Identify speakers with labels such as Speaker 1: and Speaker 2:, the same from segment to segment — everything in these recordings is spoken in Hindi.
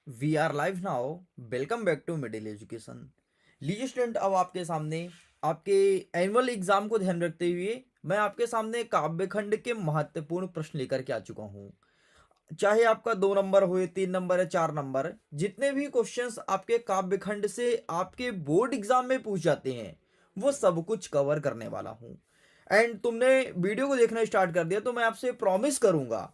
Speaker 1: We are live now. Welcome back to Middle Education. लीजिए स्टूडेंट, अब आपके सामने आपके एनुअल एग्जाम को ध्यान रखते हुए मैं आपके सामने काव्यखंड के महत्वपूर्ण प्रश्न लेकर के आ चुका हूँ। चाहे आपका 2 नंबर हो, 3 नंबर या 4 नंबर, जितने भी क्वेश्चंस आपके काव्यखंड से आपके बोर्ड एग्जाम में पूछ जाते हैं वो सब कुछ कवर करने वाला हूँ। एंड तुमने वीडियो को देखना स्टार्ट कर दिया तो मैं आपसे प्रॉमिस करूंगा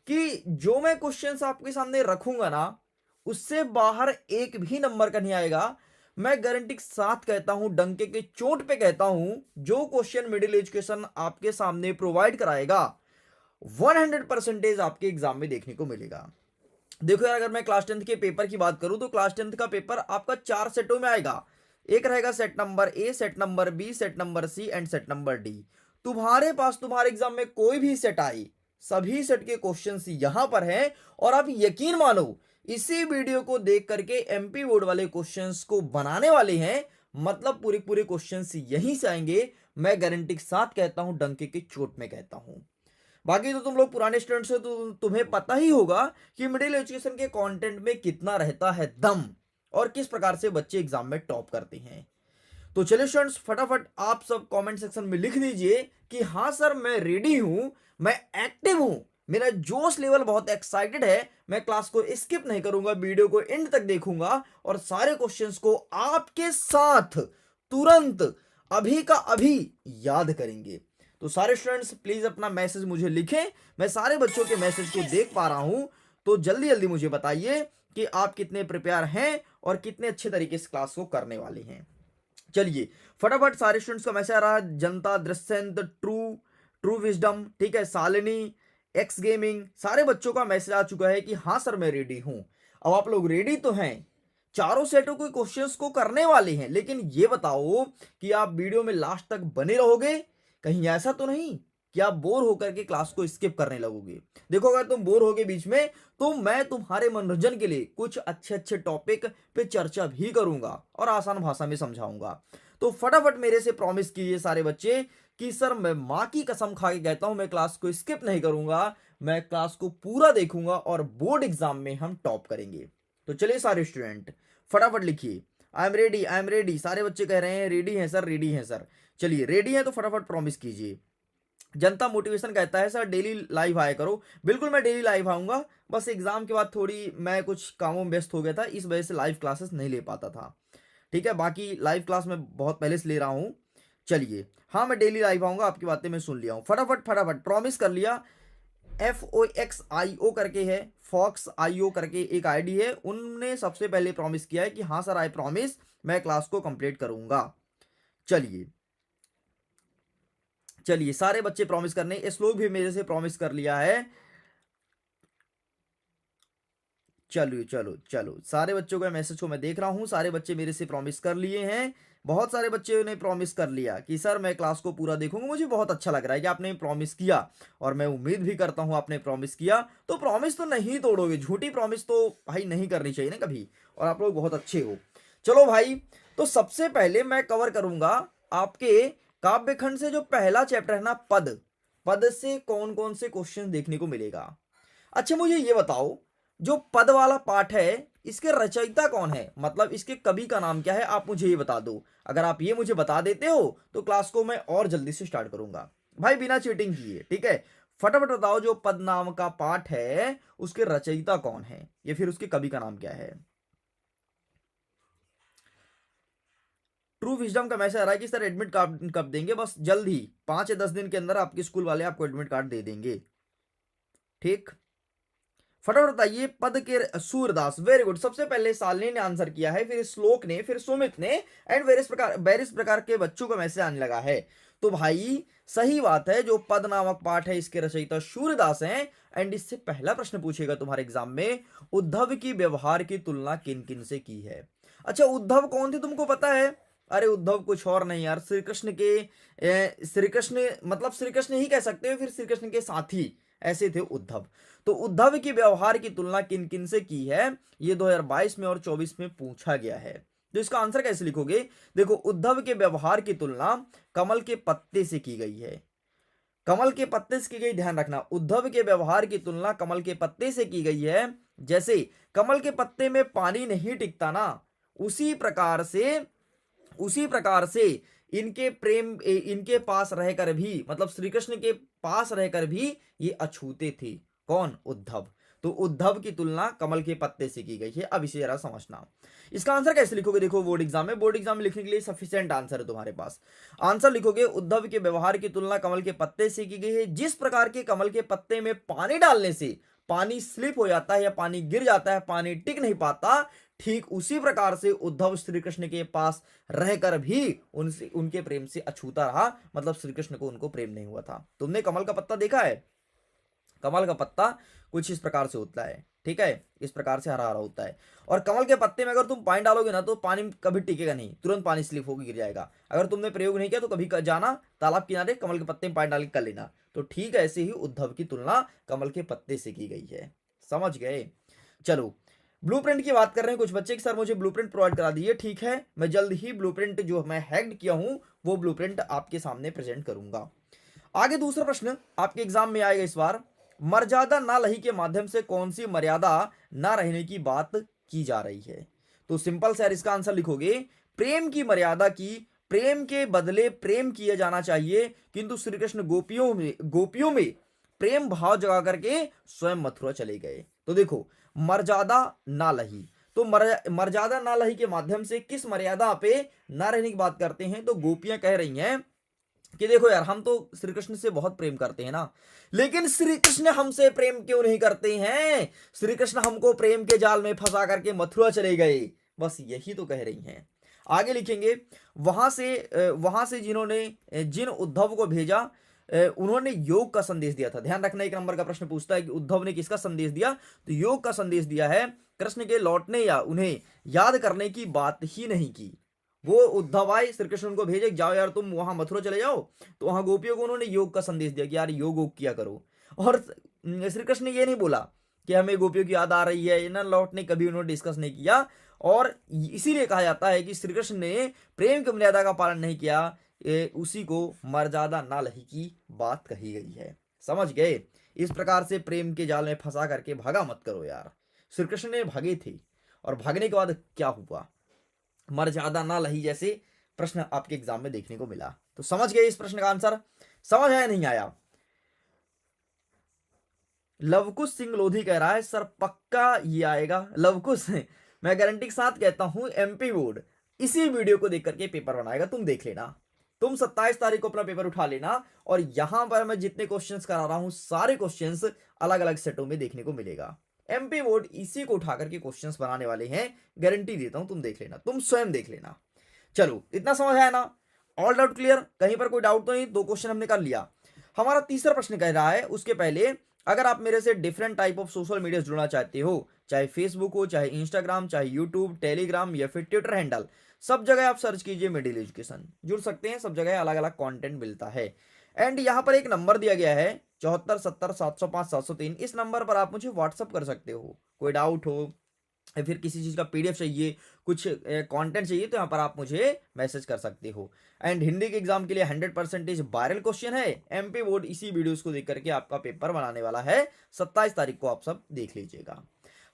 Speaker 1: कि जो मैं क्वेश्चंस आपके सामने रखूंगा ना, उससे बाहर एक भी नंबर का नहीं आएगा। मैं गारंटी के साथ कहता हूं, डंके के चोट पे कहता हूं, जो क्वेश्चन मिडिल एजुकेशन आपके सामने प्रोवाइड कराएगा 100% आपके एग्जाम में देखने को मिलेगा। देखो यार, अगर मैं क्लास 10th के पेपर की बात करूं तो क्लास 10th का पेपर आपका 4 सेटों में आएगा। एक रहेगा set number A, set number B, set number C and set number D. तुम्हारे पास तुम्हारे एग्जाम में कोई भी सेट आए, सभी सेट के क्वेश्चंस यहां पर हैं। और आप यकीन मानो, इसी वीडियो को देख करके एमपी बोर्ड वाले क्वेश्चंस को बनाने वाले हैं। मतलब पूरे पूरे क्वेश्चंस यहीं से आएंगे। मैं गारंटी के साथ कहता हूं, डंके की चोट में कहता हूं। बाकी तो तुम लोग पुराने स्टूडेंट्स हो तो तुम्हें पता ही होगा कि मिडिल एजुकेशन के कंटेंट में कितना रहता है दम, और किस प्रकार से बच्चे एग्जाम में टॉप करते हैं। तो चलिए स्टूडेंट्स, फटाफट आप सब कमेंट सेक्शन में लिख दीजिए कि हाँ सर, मैं रेडी हूं, मैं एक्टिव हूं, मेरा जोश लेवल बहुत एक्साइटेड है, मैं क्लास को स्किप नहीं करूंगा, वीडियो को एंड तक देखूंगा और सारे क्वेश्चंस को आपके साथ तुरंत अभी का अभी याद करेंगे। तो सारे स्टूडेंट्स प्लीज अपना मैसेज मुझे लिखें। मैं सारे बच्चों के मैसेज को देख पा रहा हूं, तो जल्दी जल्दी मुझे बताइए कि आप कितने प्रिपेयर हैं और कितने अच्छे तरीके से क्लास को करने वाले हैं। चलिए फटाफट सारे स्टूडेंट्स का मैसेज आ रहा है। जनता, दृश्यंत, ट्रू, ट्रू विजडम, ठीक है, शालिनी, एक्स गेमिंग, सारे बच्चों का मैसेज आ चुका है कि हाँ सर मैं रेडी हूं। अब आप लोग रेडी तो हैं, चारों सेटों के क्वेश्चंस को करने वाले हैं, लेकिन ये बताओ कि आप वीडियो में लास्ट तक बने रहोगे? कहीं ऐसा तो नहीं कि आप बोर होकर के क्लास को स्किप करने लगोगे? देखो, अगर तुम बोर होगे बीच में तो मैं तुम्हारे मनोरंजन के लिए कुछ अच्छे अच्छे टॉपिक पे चर्चा भी करूंगा और आसान भाषा में समझाऊंगा। तो फटाफट मेरे से प्रॉमिस कीजिए सारे बच्चे कि सर मैं माँ की कसम खा के कहता हूं, मैं क्लास को स्किप नहीं करूंगा, मैं क्लास को पूरा देखूंगा और बोर्ड एग्जाम में हम टॉप करेंगे। तो चलिए सारे स्टूडेंट फटाफट लिखिए, I am ready, I am ready. सारे बच्चे कह रहे हैं रेडी हैं सर, रेडी हैं सर। चलिए रेडी हैं तो फटाफट प्रॉमिस कीजिए। जनता मोटिवेशन कहता है सर डेली लाइव आया करो। बिल्कुल मैं डेली लाइव आऊंगा, बस एग्जाम के बाद थोड़ी मैं कुछ कामों में व्यस्त हो गया था, इस वजह से लाइव क्लासेस नहीं ले पाता था। ठीक है, बाकी लाइव क्लास में बहुत पहले से ले रहा हूं। चलिए, हाँ मैं डेली लाइव आऊंगा, आपकी बातें मैं सुन लिया हूं। फटाफट फटाफट प्रॉमिस कर लिया। FOXIO करके है, फॉक्स IO करके एक आईडी है, उनने सबसे पहले प्रॉमिस किया है कि हाँ सर आई प्रॉमिस, मैं क्लास को कंप्लीट करूंगा। चलिए चलिए सारे बच्चे प्रॉमिस करने, श्लोक भी मेरे से प्रॉमिस कर लिया है। चलो चलो चलो, सारे बच्चों का मैसेज को मैं देख रहा हूं, सारे बच्चे मेरे से प्रॉमिस कर लिए हैं। बहुत सारे बच्चों ने प्रॉमिस कर लिया कि सर मैं क्लास को पूरा देखूंगा। मुझे बहुत अच्छा लग रहा है कि आपने प्रॉमिस किया, और मैं उम्मीद भी करता हूं आपने प्रॉमिस किया तो प्रॉमिस तो नहीं तोड़ोगे। झूठी प्रॉमिस तो भाई नहीं करनी चाहिए ना कभी, और आप लोग बहुत अच्छे हो। चलो भाई, तो सबसे पहले मैं कवर करूंगा आपके काव्यखंड से जो पहला चैप्टर है ना, पद। पद से कौन कौन से क्वेश्चन देखने को मिलेगा। अच्छा मुझे ये बताओ, जो पद वाला पाठ है, इसके रचयिता कौन है, मतलब इसके कवि का नाम क्या है, आप मुझे ये बता दो। अगर आप ये मुझे बता देते हो तो क्लास को मैं और जल्दी से स्टार्ट करूंगा, भाई बिना चीटिंग किए, ठीक है। फटाफट बताओ, जो पद नाम का पाठ है उसके रचयिता कौन है, या फिर उसके कवि का नाम क्या है। ट्रू विजडम का मैसेज आ रहा है कि सर एडमिट कार्ड कब देंगे, बस जल्द ही 5 या 10 दिन के अंदर आपके स्कूल वाले आपको एडमिट कार्ड दे देंगे, ठीक। फटाफट बताइए, पद के सूरदास, वेरी गुड। सबसे पहले शालिनी ने आंसर किया है, फिर श्लोक ने, फिर सुमित ने, एंड वेरिस प्रकार के बच्चों का मैसेज आने लगा है। तो भाई सही बात है, जो पद नामक पाठ है इसके रचयिता सूरदास हैं। एंड इससे पहला प्रश्न पूछेगा तुम्हारे एग्जाम में, उद्धव की व्यवहार की तुलना किन किन से की है। अच्छा उद्धव कौन थे तुमको पता है? अरे उद्धव कुछ और नहीं यार, श्री कृष्ण के श्री कृष्ण, मतलब श्री कृष्ण ही कह सकते हो, फिर श्री कृष्ण के साथी, ऐसे थे उद्धव। तो उद्धव की व्यवहार की तुलना किन किन से की है, ये 2022 में और 24 में पूछा गया है। तो इसका आंसर कैसे लिखोगे? देखो, उद्धव के व्यवहार की तुलना कमल के पत्ते से की गई है। कमल के पत्ते से की गई, ध्यान रखना, उद्धव के व्यवहार की तुलना कमल के पत्ते से की गई है। जैसे कमल के पत्ते में पानी नहीं टिकता ना, उसी प्रकार से इनके प्रेम इनके पास रहकर भी, मतलब श्री कृष्ण के पास रहकर भी ये अछूते थे। कौन? उद्धव। तो उद्धव की तुलना कमल के पत्ते से की गई है। अब इसे जरा समझना। इसका आंसर कैसे लिखोगे? देखो, बोर्ड एग्जाम में लिखने के लिए सफिशिएंट आंसर है तुम्हारे पास। आंसर लिखोगे, उद्धव के व्यवहार की तुलना कमल के पत्ते से की गई है। जिस प्रकार के कमल के पत्ते में पानी डालने से पानी स्लिप हो जाता है या पानी गिर जाता है, पानी टिक नहीं पाता, ठीक उसी प्रकार से उद्धव श्री कृष्ण के पास रहकर भी उनसे, उनके प्रेम से अछूता रहा, मतलब श्री कृष्ण को उनको प्रेम नहीं हुआ था। तुमने कमल का पत्ता देखा है? कमल का पत्ता कुछ इस प्रकार से होता है, ठीक है, इस प्रकार से हरा हरा होता है। और कमल के पत्ते में अगर तुम पानी डालोगे ना तो पानी कभी टिकेगा नहीं, तुरंत पानी स्लिप होकर गिर जाएगा। अगर तुमने प्रयोग नहीं किया तो कभी जाना तालाब किनारे, कमल के पत्ते में पानी डाल के कर लेना। तो ठीक है, ऐसे ही उद्धव की तुलना कमल के पत्ते से की गई है। समझ गए? चलो, ब्लूप्रिंट की बात कर रहे हैं कुछ बच्चे कि सर मुझे ब्लूप्रिंट प्रोवाइड करा दीजिए। ठीक है, मैं जल्द ही ब्लूप्रिंट जो मैं हैक्ड किया हूं वो ब्लूप्रिंट आपके सामने प्रेजेंट करूंगा। आगे दूसरा प्रश्न आपके एग्जाम में आएगा इस बार, मर्यादा ना लही के माध्यम से कौन सी मर्यादा ना रहने की बात की जा रही है? तो सिंपल सर इसका आंसर लिखोगे, प्रेम की मर्यादा की, प्रेम के बदले प्रेम किया जाना चाहिए, किंतु श्री कृष्ण गोपियों में प्रेम भाव जगा करके स्वयं मथुरा चले गए। तो देखो, मर्यादा ना लही, तो मर्यादा ना लही के माध्यम से किस मर्यादा पे ना रहने की बात करते हैं? तो गोपियां कह रही हैं कि देखो यार, हम तो श्री कृष्ण से बहुत प्रेम करते हैं ना, लेकिन श्री कृष्ण हमसे प्रेम क्यों नहीं करते हैं? श्री कृष्ण हमको प्रेम के जाल में फंसा करके मथुरा चले गए। बस यही तो कह रही हैं। आगे लिखेंगे, वहां से जिन उद्धव को भेजा, उन्होंने योग का संदेश दिया था। ध्यान रखना, एक नंबर का प्रश्न पूछता है कि उद्धव ने किसका संदेश दिया? तो योग का संदेश दिया है। कृष्ण के लौटने या उन्हें याद करने की बात ही नहीं की। वो उद्धव आए, श्री कृष्ण उनको भेजे, जाओ यार तुम वहां मथुरा चले जाओ, तो वहां गोपियों को उन्होंने योग का संदेश दिया कि यार योग योग किया करो। और श्री कृष्ण ने ये नहीं बोला कि हमें गोपियों की याद आ रही है, ना लौटने, कभी उन्होंने डिस्कस नहीं किया। और इसीलिए कहा जाता है कि श्री कृष्ण ने प्रेम की मर्यादा का पालन नहीं किया, उसी को मर्यादा ना लही की बात कही गई है। समझ गए? इस प्रकार से प्रेम के जाल में फंसा करके भागा मत करो यार। श्री कृष्ण ने भागे थे, और भागने के बाद क्या हुआ? मर्यादा ना लही जैसे प्रश्न आपके एग्जाम में देखने को मिला। तो समझ गए इस प्रश्न का आंसर? समझ आया नहीं आया? लवकुश सिंह लोधी कह रहा है सर पक्का ये आएगा। लवकुश, मैं गारंटी के साथ कहता हूं एमपी बोर्ड इसी वीडियो को देख करके पेपर बनाएगा, तुम देख लेना। तुम 27 तारीख को अपना पेपर उठा लेना, और यहां पर मैं जितने क्वेश्चंस करा रहा हूं सारे क्वेश्चंस अलग अलग सेटों में देखने को मिलेगा। एमपी बोर्ड इसी को उठा करके क्वेश्चंस बनाने वाले हैं, गारंटी देता हूं। तुम देख लेना, तुम स्वयं देख लेना। चलो, इतना समझ आया ना? All doubt clear? कहीं पर कोई डाउट तो नहीं? दो क्वेश्चन हमने कर लिया। हमारा तीसरा प्रश्न कह रहा है, उसके पहले अगर आप मेरे से different type of social media जुड़ना चाहते हो, चाहे फेसबुक हो, चाहे इंस्टाग्राम, चाहे यूट्यूब, टेलीग्राम या फिर ट्विटर हैंडल, सब जगह आप सर्च कीजिए मिडिल एजुकेशन, जुड़ सकते हैं। सब जगह अलग अलग कंटेंट मिलता है। एंड यहाँ पर एक नंबर दिया गया है 7470705703। इस नंबर पर आप मुझे व्हाट्सअप कर सकते हो, कोई डाउट हो या फिर किसी चीज़ का पीडीएफ चाहिए, कुछ कंटेंट चाहिए, तो यहाँ पर आप मुझे मैसेज कर सकते हो। एंड हिंदी के एग्जाम के लिए 100% वायरल क्वेश्चन है। एमपी बोर्ड इसी वीडियोस को देख करके आपका पेपर बनाने वाला है। 27 तारीख को आप सब देख लीजिएगा।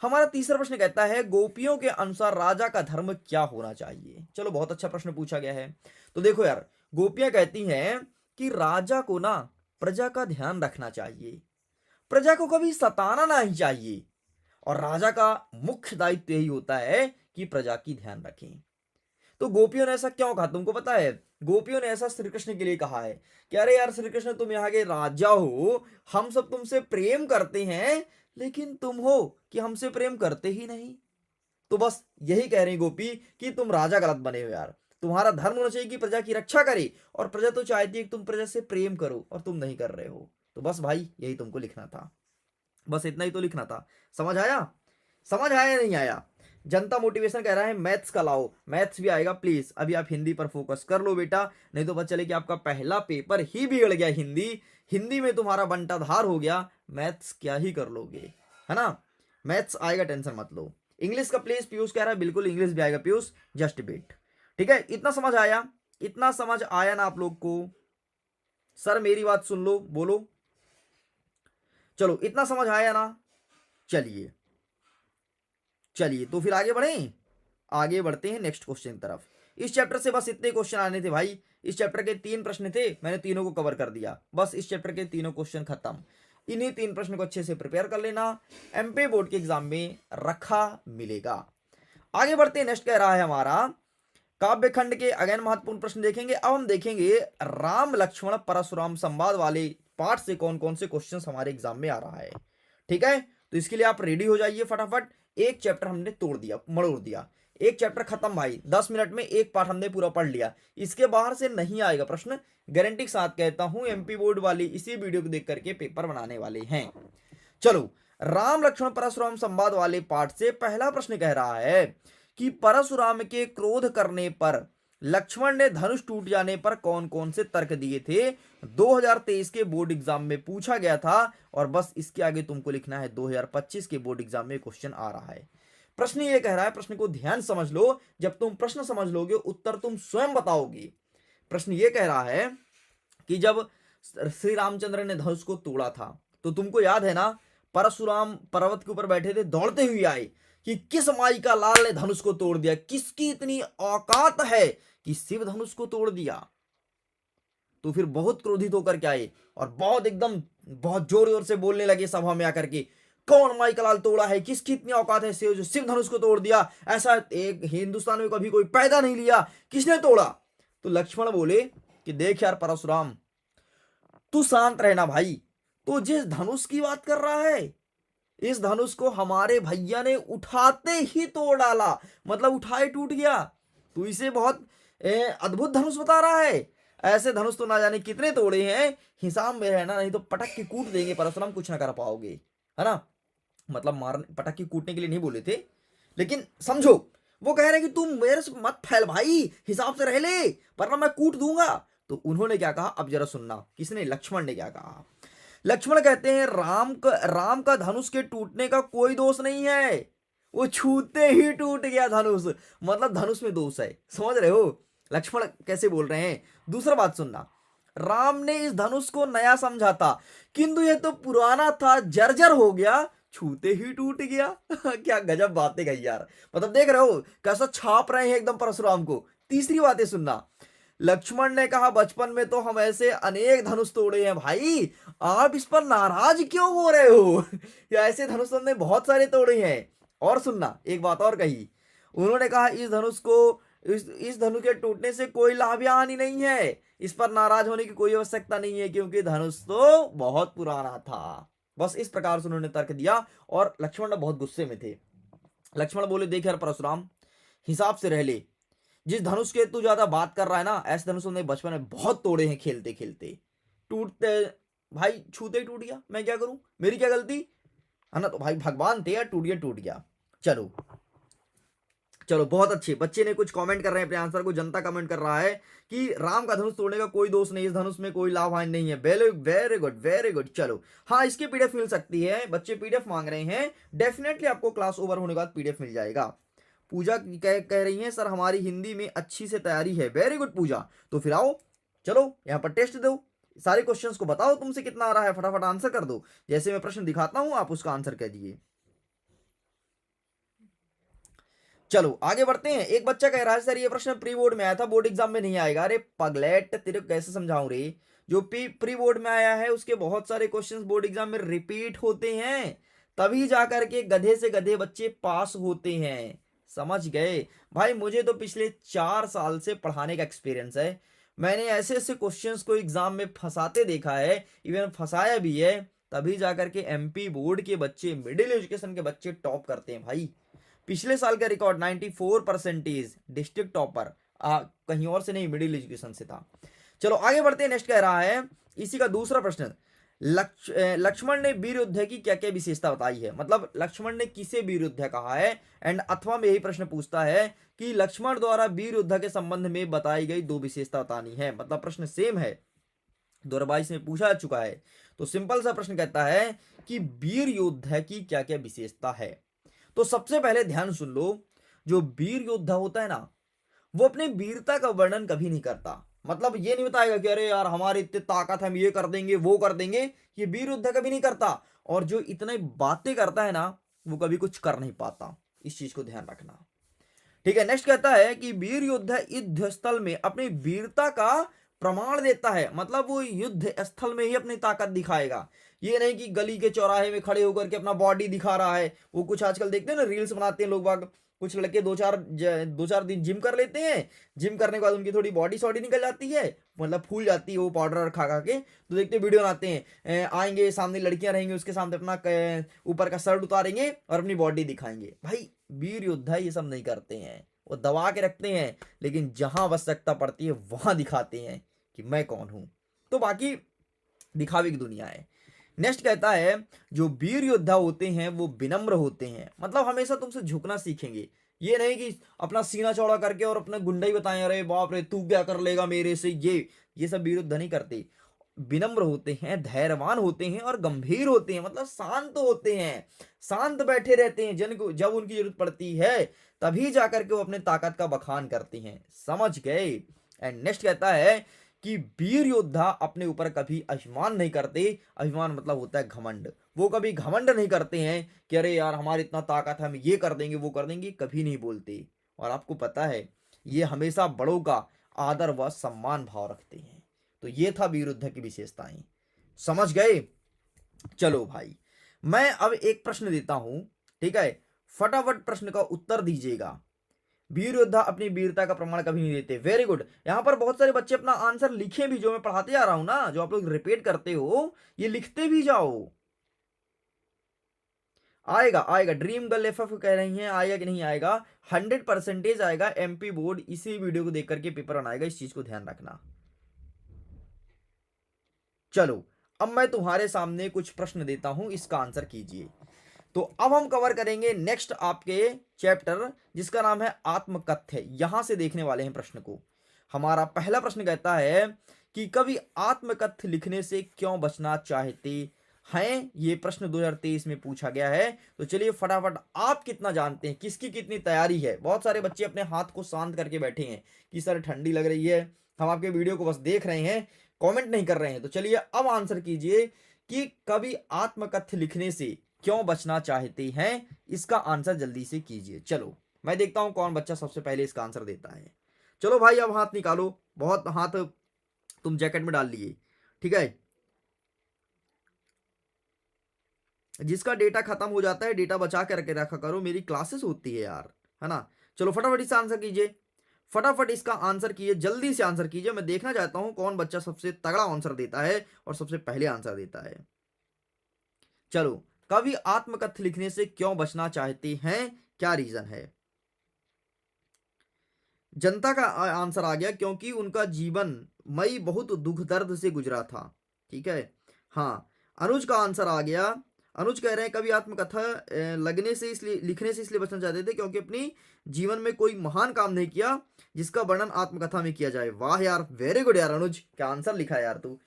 Speaker 1: हमारा तीसरा प्रश्न कहता है, गोपियों के अनुसार राजा का धर्म क्या होना चाहिए? चलो, बहुत अच्छा प्रश्न पूछा गया है। तो देखो यार, गोपियां कहती हैं कि राजा को ना प्रजा का ध्यान रखना चाहिए, प्रजा को कभी सताना नहीं चाहिए, और राजा का मुख्य दायित्व यही होता है कि प्रजा की ध्यान रखें। तो गोपियों ने ऐसा क्यों कहा तुमको पता है? गोपियों ने ऐसा श्री कृष्ण के लिए कहा है कि अरे यार श्री कृष्ण, तुम यहाँ के राजा हो, हम सब तुमसे प्रेम करते हैं, लेकिन तुम हो कि हमसे प्रेम करते ही नहीं। तो बस यही कह रही गोपी कि तुम राजा गलत बने हो यार। तुम्हारा धर्म होना चाहिए कि प्रजा की रक्षा करे, और प्रजा तो चाहती है कि तुम प्रजा से प्रेम करो, और तुम नहीं कर रहे हो। तो बस भाई, यही तुमको लिखना था, बस इतना ही तो लिखना था। समझ आया? समझ आया नहीं आया? जनता मोटिवेशन कह रहा है मैथ्स का लाओ, मैथ्स भी आएगा प्लीज। अभी आप हिंदी पर फोकस कर लो बेटा, नहीं तो पता चले कि आपका पहला पेपर ही बिगड़ गया। हिंदी में तुम्हारा बंटाधार हो गया, मैथ्स क्या ही कर लोगे, है ना? मैथ्स आएगा, टेंशन मत लो। इंग्लिश का प्लीज, पीयूष कह रहा है बिल्कुल इंग्लिश भी आएगा पीयूष, जस्ट वेट। ठीक है, इतना समझ आया? इतना समझ आया ना आप लोग को? सर मेरी बात सुन लो, बोलो। चलो इतना समझ आया ना। चलिए चलिए तो फिर आगे बढ़ें। आगे बढ़ते हैं नेक्स्ट क्वेश्चन की तरफ। इस चैप्टर से बस इतने क्वेश्चन आने थे भाई। इस चैप्टर के 3 प्रश्न थे, मैंने तीनों को कवर कर दिया। बस इस चैप्टर के तीनों क्वेश्चन खत्म। इन्हीं 3 प्रश्न को अच्छे से प्रिपेयर कर लेना, एमपी बोर्ड के एग्जाम में रखा मिलेगा। आगे बढ़ते हैं। नेक्स्ट कह रहा है हमारा काव्य खंड के अगेन महत्वपूर्ण प्रश्न देखेंगे। अब हम देखेंगे राम लक्ष्मण परशुराम संवाद वाले पार्ट से कौन कौन से क्वेश्चन हमारे एग्जाम में आ रहा है। ठीक है, तो इसके लिए आप रेडी हो जाइए फटाफट। एक चैप्टर हमने तोड़ दिया, मरोड़ दिया। एक चैप्टर खत्म भाई, 10 मिनट में एक पार्ट हमने पूरा पढ़ लिया। इसके बाहर से नहीं आएगा प्रश्न, गारंटी के साथ कहता हूं। एमपी बोर्ड वाले इसी वीडियो को देख करके पेपर बनाने वाले हैं। चलो, राम लक्ष्मण परशुराम संवाद वाले पार्ट से पहला प्रश्न कह रहा है कि परशुराम के क्रोध करने पर लक्ष्मण ने धनुष टूट जाने पर कौन कौन से तर्क दिए थे। 2023 के बोर्ड एग्जाम में पूछा गया था, और बस इसके आगे तुमको लिखना है 2025 के बोर्ड एग्जाम में क्वेश्चन आ रहा है। प्रश्न ये कह रहा है, प्रश्न को ध्यान समझ लो। जब तुम प्रश्न समझ लोगे उत्तर तुम स्वयं बताओगे। प्रश्न ये कह रहा है कि जब श्री रामचंद्र ने धनुष को तोड़ा था, तो तुमको याद है ना, परशुराम पर्वत के ऊपर बैठे थे, दौड़ते हुए आए कि किस माई का लाल ने धनुष को तोड़ दिया, किसकी इतनी औकात है कि शिव धनुष को तोड़ दिया। तो फिर बहुत क्रोधित होकर के आए और बहुत एकदम बहुत जोर जोर से बोलने लगे सभा में आकर के, कौन माई का लाल तोड़ा है, किसकी इतनी औकात है जो शिव धनुष को तोड़ दिया, ऐसा एक हिंदुस्तान में कभी कोई पैदा नहीं लिया, किसने तोड़ा। तो लक्ष्मण बोले कि देख यार परशुराम, तू शांत रहना भाई। तो जिस धनुष की बात कर रहा है, इस धनुष को हमारे भैया ने उठाते ही तोड़ डाला, मतलब उठाए टूट गया। तू इसे बहुत अद्भुत धनुष बता रहा है। ऐसे धनुष तो ना जाने कितने तोड़े हैं, हिसाब में रहना, नहीं तो पटक के कूट देंगे परशुराम, कुछ ना कर पाओगे, है ना। मतलब मारने पटक के कूटने के लिए नहीं बोले थे, लेकिन समझो वो कह रहे हैं कि तुम मेरे से मत फैल भाई, हिसाब से रह ले वरना मैं कूट दूंगा। तो उन्होंने क्या कहा, अब जरा सुनना। किसने, लक्ष्मण ने क्या कहा। लक्ष्मण कहते हैं राम का धनुष के टूटने का कोई दोष नहीं है, वो छूते ही टूट गया धनुष, मतलब धनुष में दोष है। समझ रहे हो लक्ष्मण कैसे बोल रहे हैं। दूसरा बात सुनना, राम ने इस धनुष को नया समझा था, किंतु यह तो पुराना था, जर्जर हो गया, छूते ही टूट गया। क्या गजब बातें कही यार, मतलब देख रहे हो कैसा छाप रहे हैं एकदम परशुराम को। तीसरी बातें सुनना, लक्ष्मण ने कहा बचपन में तो हम ऐसे अनेक धनुष तोड़े हैं भाई, आप इस पर नाराज क्यों हो रहे हो। या ऐसे धनुष हमने बहुत सारे तोड़े हैं। और सुनना, एक बात और कही, उन्होंने कहा इस धनुष को इस धनुष के टूटने से कोई लाभ या हानि नहीं है, इस पर नाराज होने की कोई आवश्यकता नहीं है, क्योंकि धनुष तो बहुत पुराना था। बस इस प्रकार से उन्होंने तर्क दिया, और लक्ष्मण बहुत गुस्से में थे। लक्ष्मण बोले देख यार परशुराम, हिसाब से रह ले, जिस धनुष के तू ज्यादा बात कर रहा है ना, ऐसे धनुष हमने बचपन में बहुत तोड़े हैं, खेलते खेलते टूटते भाई, छूते ही टूट गया, मैं क्या करूं, मेरी क्या गलती है ना। तो भाई भगवान थे यार, टूट गया टूट गया। चलो चलो बहुत अच्छे बच्चे ने कुछ कमेंट कर रहे हैं अपने आंसर को। जनता कमेंट कर रहा है कि राम का धनुष तोड़ने का कोई दोष नहीं, इस धनुष में कोई लाभ हानि नहीं है। Very very good very good. चलो हाँ, इसकी पीडीएफ मिल सकती है, बच्चे पीडीएफ मांग रहे हैं, डेफिनेटली आपको क्लास ओवर होने के बाद पीडीएफ मिल जाएगा। पूजा कह रही है सर हमारी हिंदी में अच्छी से तैयारी है। वेरी गुड पूजा, तो फिर आओ, चलो यहाँ पर टेस्ट दो, सारे क्वेश्चंस को बताओ तुमसे कितना आ रहा है, फटाफट आंसर कर दो। जैसे मैं प्रश्न दिखाता हूं आप उसका आंसर कह दीजिए। चलो आगे बढ़ते हैं। एक बच्चा कह रहा है सर ये प्रश्न प्री बोर्ड में आया था, बोर्ड एग्जाम में नहीं आएगा। अरे पगलेट, तेरे को कैसे समझाऊं रे, जो प्री बोर्ड में आया है उसके बहुत सारे क्वेश्चंस बोर्ड एग्जाम में रिपीट होते हैं, तभी जाकर के गधे से गधे बच्चे पास होते हैं। समझ गए भाई, मुझे तो पिछले 4 साल से पढ़ाने का एक्सपीरियंस है। मैंने ऐसे ऐसे क्वेश्चंस को एग्जाम में फंसाते देखा है, इवन फंसाया भी है, तभी जाकर के एमपी बोर्ड के बच्चे, मिडिल एजुकेशन के बच्चे टॉप करते हैं भाई। पिछले साल का रिकॉर्ड 94% डिस्ट्रिक्ट टॉपर, कहीं और से नहीं, मिडिल एजुकेशन से था। चलो आगे बढ़ते हैं। नेक्स्ट कह रहा है इसी का दूसरा प्रश्न, लक्ष्मण ने वीर योद्धा की क्या क्या विशेषता बताई है, मतलब लक्ष्मण ने किसे वीर योद्धा कहा है। एंड अथवा में यही प्रश्न पूछता है कि लक्ष्मण द्वारा वीर योद्धा के संबंध में बताई गई 2 विशेषता बतानी है। मतलब प्रश्न सेम है, 2022 में पूछा चुका है। तो सिंपल सा प्रश्न कहता है कि वीर योद्धा की क्या क्या विशेषता है। तो सबसे पहले ध्यान सुन लो, जो वीर योद्धा होता है ना, वो अपने वीरता का वर्णन कभी नहीं करता। मतलब ये नहीं बताएगा कि अरे यार हमारी इतनी ताकत है, हम ये कर देंगे वो कर देंगे। ये वीर योद्धा कभी नहीं करता। और जो इतने बातें करता है ना, वो कभी कुछ कर नहीं पाता। इस चीज को ध्यान रखना। ठीक है, नेक्स्ट कहता है कि वीर योद्धा युद्ध स्थल में अपनी वीरता का प्रमाण देता है। मतलब वो युद्ध स्थल में ही अपनी ताकत दिखाएगा। ये नहीं कि गली के चौराहे में खड़े होकर के अपना बॉडी दिखा रहा है। वो कुछ आजकल देखते हैं ना, रील्स बनाते हैं लोग बाग। कुछ लड़के दो चार दिन जिम कर लेते हैं। जिम करने के बाद उनकी थोड़ी बॉडी सॉडी निकल जाती है, मतलब फूल जाती है वो पाउडर खा खा के। तो देखते वीडियो बनाते हैं, आएंगे सामने लड़कियां रहेंगी, उसके सामने अपना ऊपर का शर्ट उतारेंगे और अपनी बॉडी दिखाएंगे। भाई वीर योद्धा ये सब नहीं करते हैं, वो दबा के रखते हैं। लेकिन जहां आवश्यकता पड़ती है वहां दिखाते हैं कि मैं कौन हूं। तो बाकी दिखावे की दुनिया है। नेक्स्ट कहता है जो वीर योद्धा होते हैं वो विनम्र होते हैं। मतलब हमेशा तुमसे झुकना सीखेंगे। ये नहीं कि अपना सीना चौड़ा करके और अपना गुंडा ही बताएं, अरे बाप रे तू क्या कर लेगा मेरे से। ये सब वीर योद्धा नहीं करते। विनम्र होते हैं, धैर्यवान होते हैं और गंभीर होते हैं। मतलब शांत होते हैं, शांत बैठे रहते हैं। जन को जब उनकी जरूरत पड़ती है तभी जाकर के वो अपने ताकत का बखान करते हैं। समझ गए। एंड नेक्स्ट कहता है कि वीर योद्धा अपने ऊपर कभी अभिमान नहीं करते। अभिमान मतलब होता है घमंड। वो कभी घमंड नहीं करते हैं कि अरे यार हमारी इतना ताकत है, हम ये कर देंगे वो कर देंगे, कभी नहीं बोलते। और आपको पता है ये हमेशा बड़ों का आदर व सम्मान भाव रखते हैं। तो ये था वीर योद्धा की विशेषताएं। समझ गए। चलो भाई, मैं अब एक प्रश्न देता हूं, ठीक है। फटाफट प्रश्न का उत्तर दीजिएगा। वीर योद्धा अपनी वीरता का प्रमाण कभी नहीं देते। Very good. यहां पर बहुत सारे बच्चे अपना आंसर लिखे भी, जो मैं पढ़ाते आ रहा हूं ना, जो आप लोग रिपीट करते हो, ये लिखते भी जाओ। आएगा आएगा। ड्रीम गर्ल एफएफ कह रही हैं आएगा कि नहीं आएगा। 100% आएगा। एमपी बोर्ड इसी वीडियो को देख करके पेपर बनाएगा, इस चीज को ध्यान रखना। चलो अब मैं तुम्हारे सामने कुछ प्रश्न देता हूं, इसका आंसर कीजिए। तो अब हम कवर करेंगे नेक्स्ट आपके चैप्टर, जिसका नाम है आत्मकथ्य। यहां से देखने वाले हैं प्रश्न को। हमारा पहला प्रश्न कहता है कि कवि आत्मकथ्य लिखने से क्यों बचना चाहते हैं। ये प्रश्न 2023 में पूछा गया है। तो चलिए फटाफट, आप कितना जानते हैं, किसकी कितनी तैयारी है। बहुत सारे बच्चे अपने हाथ को शांत करके बैठे हैं कि सर ठंडी लग रही है, हम आपके वीडियो को बस देख रहे हैं, कमेंट नहीं कर रहे हैं। तो चलिए अब आंसर कीजिए कि कवि आत्मकथ्य लिखने से क्यों बचना चाहते हैं। इसका आंसर जल्दी से कीजिए। चलो मैं देखता हूं कौन बच्चा सबसे पहले इसका आंसर देता है। चलो भाई अब हाथ निकालो। बहुत हाथ तुम जैकेट में डाल लिए, ठीक है। जिसका डेटा खत्म हो जाता है, डेटा बचा के रखे रखा करो, मेरी क्लासेस होती है यार, है ना। चलो फटाफट इसका आंसर कीजिए। फटाफट इसका आंसर कीजिए, जल्दी से आंसर कीजिए। मैं देखना चाहता हूं कौन बच्चा सबसे तगड़ा आंसर देता है और सबसे पहले आंसर देता है। चलो, कवि आत्मकथ्य लिखने से क्यों बचना चाहते हैं, क्या रीजन है। जनता का आंसर आ गया क्योंकि उनका जीवन मई बहुत दुख दर्द से गुजरा था। ठीक है। हाँ, अनुज का आंसर आ गया। अनुज कह रहे हैं कवि आत्मकथा लगने से इसलिए लिखने से इसलिए बचना चाहते थे क्योंकि अपनी जीवन में कोई महान काम नहीं किया जिसका वर्णन आत्मकथा में किया जाए। वाह यार, वेरी गुड यार अनुज, क्या आंसर लिखा है यार तू।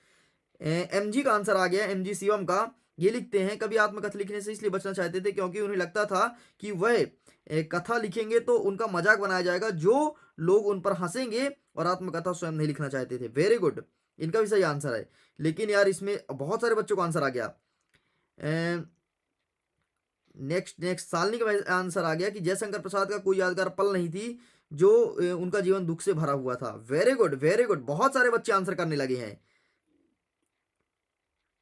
Speaker 1: एमजी का आंसर आ गया, एमजी शिवम का। ये लिखते हैं कवि आत्मकथा लिखने से इसलिए बचना चाहते थे क्योंकि उन्हें लगता था कि वह कथा लिखेंगे तो उनका मजाक बनाया जाएगा, जो लोग उन पर हंसेंगे, और आत्मकथा स्वयं नहीं लिखना चाहते थे। वेरी गुड, इनका भी सही आंसर है। लेकिन यार इसमें बहुत सारे बच्चों का आंसर आ गया। नेक्स्ट नेक्स्ट सालनी का आंसर आ गया कि जयशंकर प्रसाद का कोई यादगार पल नहीं थी जो उनका जीवन दुख से भरा हुआ था। वेरी गुड वेरी गुड, बहुत सारे बच्चे आंसर करने लगे हैं,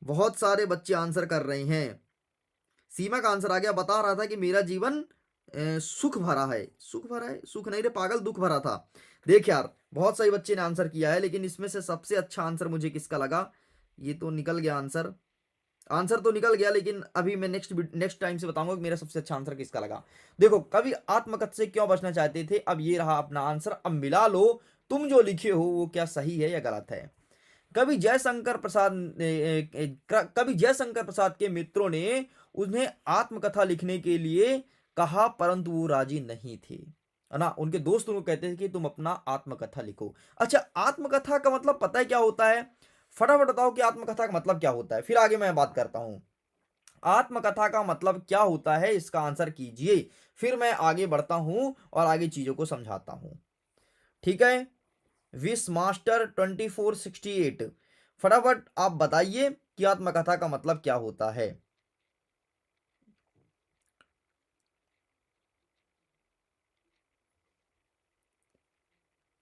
Speaker 1: बहुत सारे बच्चे आंसर कर रहे हैं। सीमा का आंसर आ गया, बता रहा था कि मेरा जीवन सुख भरा है। सुख भरा है, सुख नहीं रे पागल, दुख भरा था। देख यार, बहुत सही बच्चे ने आंसर किया है, लेकिन इसमें से सबसे अच्छा आंसर मुझे किसका लगा, ये तो निकल गया आंसर। आंसर तो निकल गया, लेकिन अभी मैं नेक्स्ट टाइम से बताऊंगा कि मेरा सबसे अच्छा आंसर किसका लगा। देखो, कवि आत्मकथा से क्यों बचना चाहते थे, अब ये रहा अपना आंसर। अब मिला लो तुम जो लिखे हो वो क्या सही है या गलत है। कवि जयशंकर प्रसाद कवि जयशंकर प्रसाद के मित्रों ने उन्हें आत्मकथा लिखने के लिए कहा, परंतु वो राजी नहीं थे, है ना। उनके दोस्त उनको कहते थे कि तुम अपना आत्मकथा लिखो। अच्छा, आत्मकथा का मतलब पता है क्या होता है। फटाफट बताओ कि आत्मकथा का मतलब क्या होता है, फिर आगे मैं बात करता हूं। आत्मकथा का मतलब क्या होता है, इसका आंसर कीजिए, फिर मैं आगे बढ़ता हूं और आगे चीजों को समझाता हूं। ठीक है। विश मास्टर 2468, फटाफट आप बताइए कि आत्मकथा का मतलब क्या होता है।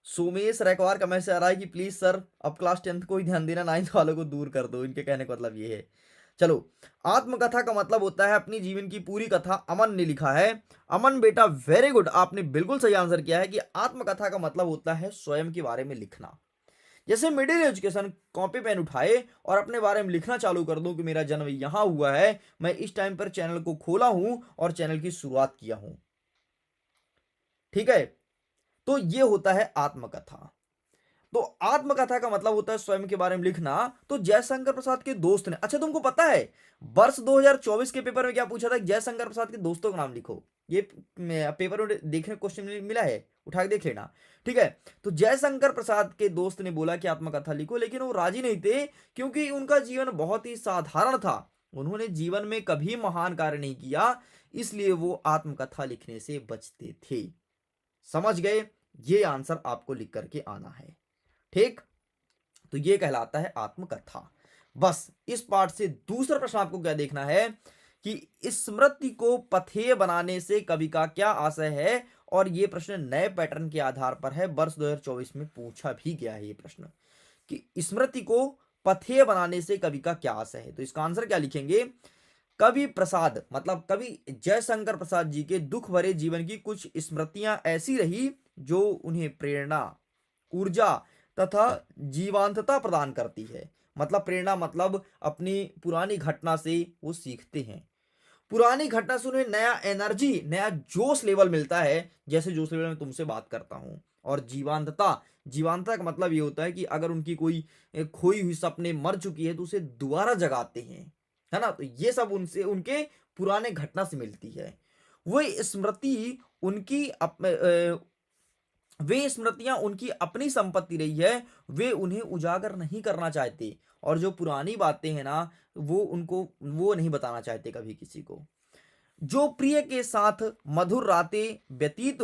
Speaker 1: सोमेश रैकवार का मैसेज आ रहा है कि प्लीज सर अब क्लास 10th को ही ध्यान देना, 9th वालों को दूर कर दो, इनके कहने का मतलब ये है। चलो, आत्मकथा का मतलब होता है अपनी जीवन की पूरी कथा। अमन ने लिखा है। अमन बेटा वेरी गुड, आपने बिल्कुल सही आंसर किया है कि आत्मकथा का मतलब होता है स्वयं के बारे में लिखना। जैसे मिडिल एजुकेशन कॉपी पेन उठाए और अपने बारे में लिखना चालू कर दूं कि मेरा जन्म यहां हुआ है, मैं इस टाइम पर चैनल को खोला हूं और चैनल की शुरुआत किया हूं। ठीक है, तो ये होता है आत्मकथा। तो आत्मकथा का मतलब होता है स्वयं के बारे में लिखना। तो जयशंकर प्रसाद के दोस्त ने, अच्छा तुमको पता है वर्ष 2024 के पेपर में क्या पूछा था? जयशंकर प्रसाद के दोस्तों का नाम लिखो। ये पेपर में देखने क्वेश्चन मिला है, उठा के देख लेना। ठीक है, तो जयशंकर प्रसाद के दोस्त ने बोला कि आत्मकथा लिखो, लेकिन वो राजी नहीं थे क्योंकि उनका जीवन बहुत ही साधारण था। उन्होंने जीवन में कभी महान कार्य नहीं किया, इसलिए वो आत्मकथा लिखने से बचते थे। समझ गए? ये आंसर आपको लिख करके आना है। ठीक, तो ये कहलाता है आत्मकथा। बस इस पार्ट से दूसरा प्रश्न आपको क्या देखना है कि स्मृति को पथेय बनाने से कवि का क्या आशय है। और ये प्रश्न नए पैटर्न के आधार पर है, वर्ष 2024 में पूछा भी गया है ये प्रश्न कि स्मृति को पथेय बनाने से कवि का क्या आशय है। तो इसका आंसर क्या लिखेंगे? कवि प्रसाद मतलब कवि जयशंकर प्रसाद जी के दुख भरे जीवन की कुछ स्मृतियां ऐसी रही जो उन्हें प्रेरणा, ऊर्जा तथा जीवांतता प्रदान करती है। मतलब प्रेरणा मतलब अपनी पुरानी घटना से वो सीखते हैं, पुरानी घटना से उन्हें नया एनर्जी, नया जोश लेवल मिलता है, जैसे जोश लेवल में तुमसे बात करता हूं। और जीवांतता, जीवांतता का मतलब ये होता है कि अगर उनकी कोई खोई हुई सपने मर चुकी है तो उसे दोबारा जगाते हैं, है ना। तो ये सब उनसे, उनके पुराने घटना से मिलती है। वो स्मृति उनकी वे स्मृतियां उनकी अपनी संपत्ति रही है, वे उन्हें उजागर नहीं करना चाहते। और जो पुरानी बातें हैं ना, वो उनको वो नहीं बताना चाहते कभी किसी को। जो प्रिय के साथ मधुर रातें व्यतीत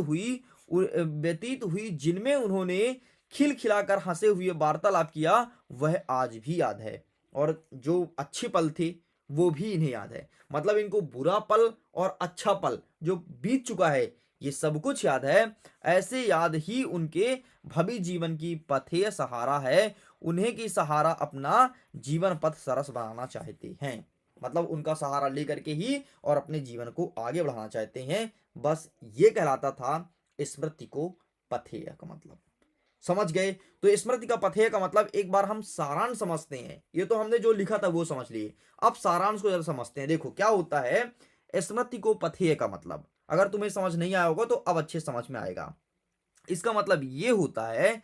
Speaker 1: हुई जिनमें उन्होंने खिलखिलाकर हंसे हुए वार्तालाप किया, वह आज भी याद है। और जो अच्छे पल थे वो भी इन्हें याद है। मतलब इनको बुरा पल और अच्छा पल जो बीत चुका है, ये सब कुछ याद है। ऐसे याद ही उनके भवी जीवन की पथेय सहारा है। उन्हें की सहारा अपना जीवन पथ सरस बनाना चाहते हैं। मतलब उनका सहारा लेकर के ही और अपने जीवन को आगे बढ़ाना चाहते हैं। बस ये कहलाता था स्मृति को पथेय का मतलब। समझ गए? तो स्मृति का पथेय का मतलब एक बार हम सारांश समझते हैं। ये तो हमने जो लिखा था वो समझ लिए, अब सारांश को जरा समझते हैं। देखो क्या होता है स्मृति को पथेय का मतलब। अगर तुम्हें समझ नहीं आया होगा तो अब अच्छे समझ में आएगा। इसका मतलब ये होता है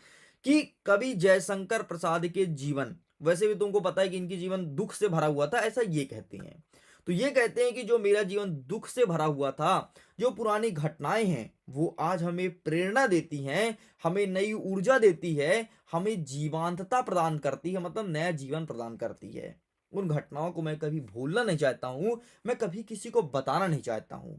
Speaker 1: कि कवि जयशंकर प्रसाद के जीवन, वैसे भी तुमको पता है कि इनकी जीवन दुख से भरा हुआ था, ऐसा ये कहते हैं। तो ये कहते हैं कि जो मेरा जीवन दुख से भरा हुआ था, जो पुरानी घटनाएं हैं वो आज हमें प्रेरणा देती हैं, हमें नई ऊर्जा देती है, हमें जीवांतता प्रदान करती है, मतलब नया जीवन प्रदान करती है। उन घटनाओं को मैं कभी भूलना नहीं चाहता हूं, मैं कभी किसी को बताना नहीं चाहता हूं।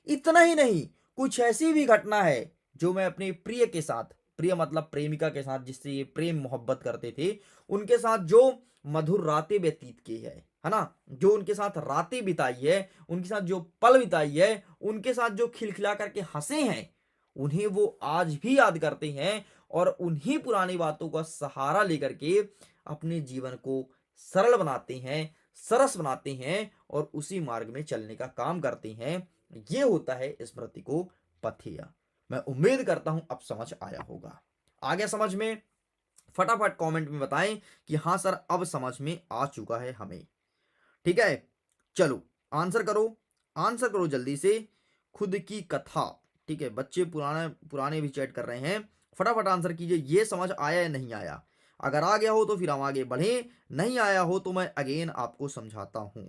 Speaker 1: इतना ही नहीं, कुछ ऐसी भी घटना है जो मैं अपने प्रिय के साथ, प्रिय मतलब प्रेमिका के साथ जिससे ये प्रेम मोहब्बत करते थे, उनके साथ जो मधुर रातें व्यतीत की है ना, जो उनके साथ रातें बिताई है, उनके साथ जो पल बिताई है, उनके साथ जो खिलखिला करके हंसे हैं, उन्हें वो आज भी याद करते हैं। और उन्हीं पुरानी बातों का सहारा लेकर के अपने जीवन को सरल बनाते हैं, सरस बनाते हैं और उसी मार्ग में चलने का काम करते हैं। ये होता है स्मृति को पथेय। मैं उम्मीद करता हूं अब समझ आया होगा। आ गया समझ में? फटाफट कमेंट में बताएं कि हाँ सर अब समझ में आ चुका है हमें। ठीक है, चलो आंसर करो, आंसर करो जल्दी से। खुद की कथा। ठीक है, बच्चे पुराने पुराने भी चैट कर रहे हैं, फटाफट आंसर कीजिए। ये समझ आया या नहीं आया? अगर आ गया हो तो फिर हम आगे बढ़ें, नहीं आया हो तो मैं अगेन आपको समझाता हूं।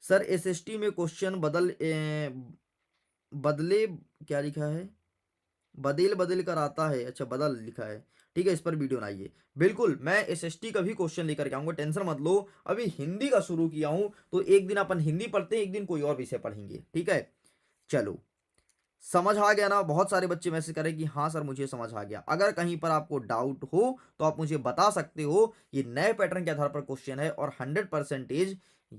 Speaker 1: सर एसएसटी में क्वेश्चन बदले क्या लिखा है? बदल बदल कर आता है, अच्छा बदल लिखा है। ठीक है, इस पर वीडियो बनाइए। बिल्कुल, मैं एसएसटी का भी क्वेश्चन लेकर के आऊंगा, टेंशन मत लो। अभी हिंदी का शुरू किया हूं तो एक दिन अपन हिंदी पढ़ते हैं, एक दिन कोई और विषय पढ़ेंगे। ठीक है, चलो समझ आ गया ना? बहुत सारे बच्चे मैसेज करें कि हाँ सर मुझे समझ आ गया। अगर कहीं पर आपको डाउट हो तो आप मुझे बता सकते हो। ये नए पैटर्न के आधार पर क्वेश्चन है और 100%